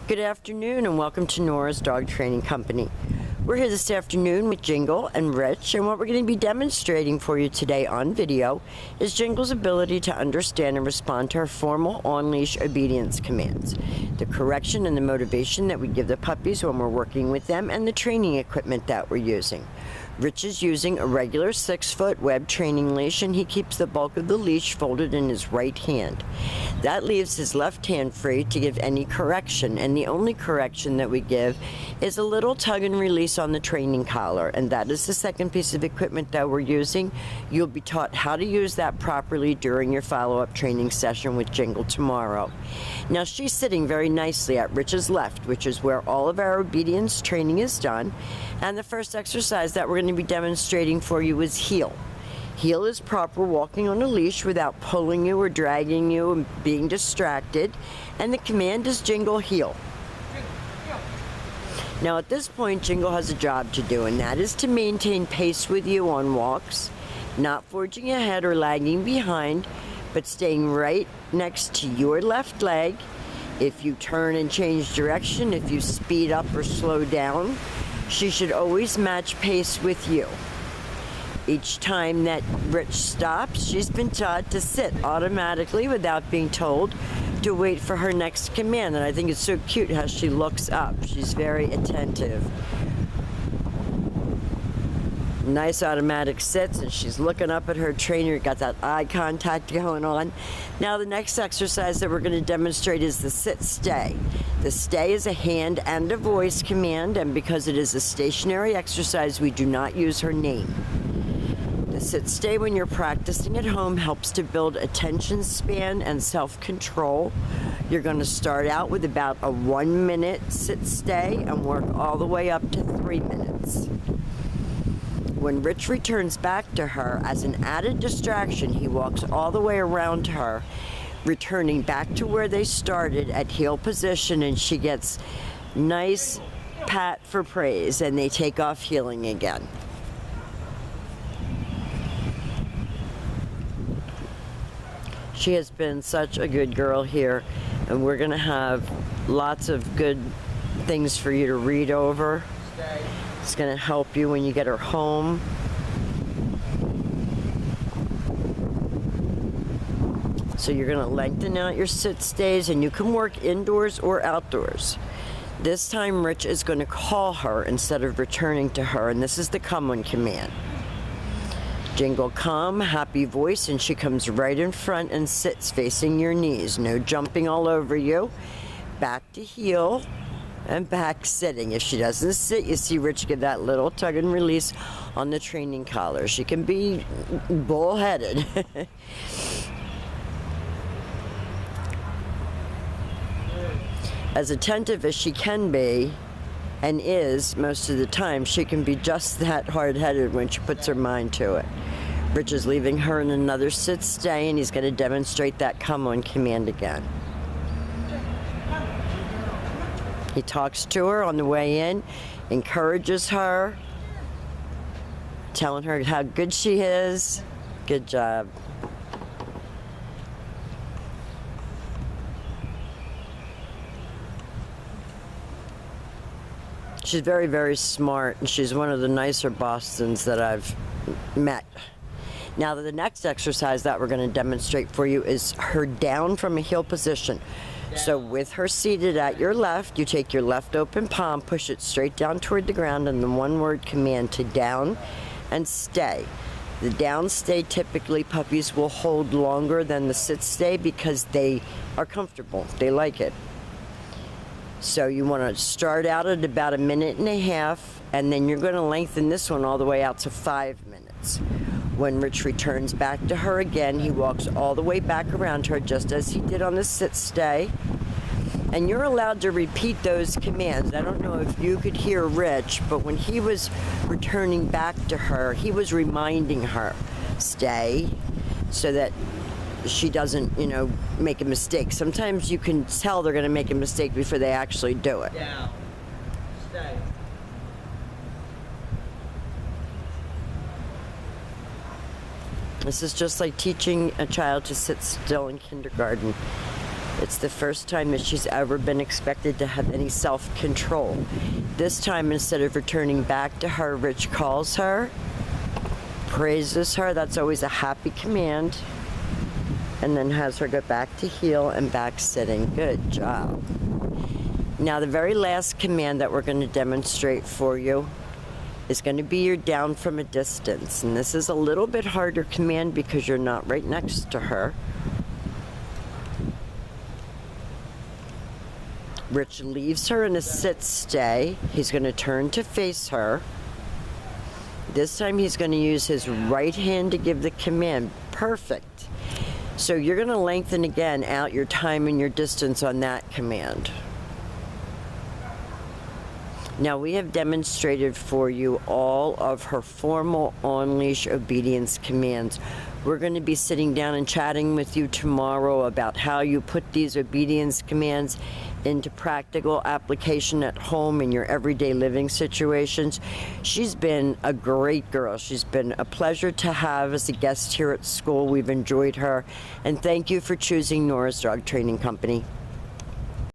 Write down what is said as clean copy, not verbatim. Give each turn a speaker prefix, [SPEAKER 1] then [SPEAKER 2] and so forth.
[SPEAKER 1] Good afternoon and welcome to Nora's Dog Training Company. We're here this afternoon with Jingle and Rich, and what we're going to be demonstrating for you today on video is Jingle's ability to understand and respond to her formal on-leash obedience commands, the correction and the motivation that we give the puppies when we're working with them, and the training equipment that we're using. Rich is using a regular 6-foot web training leash, and he keeps the bulk of the leash folded in his right hand. That leaves his left hand free to give any correction, and the only correction that we give is a little tug and release on the training collar, and that is the second piece of equipment that we're using. You'll be taught how to use that properly during your follow-up training session with Jingle tomorrow. Now, she's sitting very nicely at Rich's left, which is where all of our obedience training is done, and the first exercise that we're going to be demonstrating for you is heel. Heel is proper walking on a leash without pulling you or dragging you and being distracted, and the command is Jingle heel. Now at this point, Jingle has a job to do, and that is to maintain pace with you on walks, not forging ahead or lagging behind, but staying right next to your left leg. If you turn and change direction, if you speed up or slow down, she should always match pace with you. Each time that Rich stops, she's been taught to sit automatically without being told to wait for her next command. And I think it's so cute how she looks up. She's very attentive. Nice automatic sits, and she's looking up at her trainer. Got that eye contact going on. Now the next exercise that we're going to demonstrate is the sit stay. The stay is a hand and a voice command, and because it is a stationary exercise, we do not use her name. The sit stay when you're practicing at home helps to build attention span and self-control. You're going to start out with about a 1-minute sit stay and work all the way up to 3 minutes. When Rich returns back to her, as an added distraction, he walks all the way around to her, returning back to where they started at heel position, and she gets nice pat for praise, and they take off heeling again. She has been such a good girl here, and we're going to have lots of good things for you to read over. It's going to help you when you get her home. So you're going to lengthen out your sit stays, and you can work indoors or outdoors. This time Rich is going to call her instead of returning to her, and this is the come on command. Jingle come, happy voice, and she comes right in front and sits facing your knees. No jumping all over you. Back to heel and back sitting. If she doesn't sit, you see Rich give that little tug and release on the training collar. She can be bullheaded. As attentive as she can be, and is most of the time, she can be just that hard-headed when she puts her mind to it. Rich is leaving her in another sit stay, and he's going to demonstrate that come on command again. He talks to her on the way in, encourages her, telling her how good she is. Good job. She's very, very smart, and she's one of the nicer Bostons that I've met. Now, the next exercise that we're going to demonstrate for you is her down from a heel position. So with her seated at your left, you take your left open palm, push it straight down toward the ground, and the one-word command to down and stay. The down stay, typically puppies will hold longer than the sit stay because they are comfortable. They like it. So you want to start out at about 1.5 minutes, and then you're going to lengthen this one all the way out to 5 minutes. When Rich returns back to her again, he walks all the way back around her just as he did on the sit stay. And you're allowed to repeat those commands. I don't know if you could hear Rich, but when he was returning back to her, he was reminding her, stay, so that she doesn't, make a mistake. Sometimes you can tell they're going to make a mistake before they actually do it.
[SPEAKER 2] Down. Stay.
[SPEAKER 1] This is just like teaching a child to sit still in kindergarten. It's the first time that she's ever been expected to have any self-control. This time, instead of returning back to her, Rich calls her, praises her. That's always a happy command. And then has her go back to heel and back sitting. Good job. Now, the very last command that we're going to demonstrate for you is going to be your down from a distance. And this is a little bit harder command because you're not right next to her. Rich leaves her in a sit-stay. He's going to turn to face her. This time he's going to use his right hand to give the command. Perfect. So you're going to lengthen again out your time and your distance on that command. Now we have demonstrated for you all of her formal on-leash obedience commands. We're going to be sitting down and chatting with you tomorrow about how you put these obedience commands into practical application at home in your everyday living situations. She's been a great girl. She's been a pleasure to have as a guest here at school. We've enjoyed her. And thank you for choosing Nora's Dog Training Company.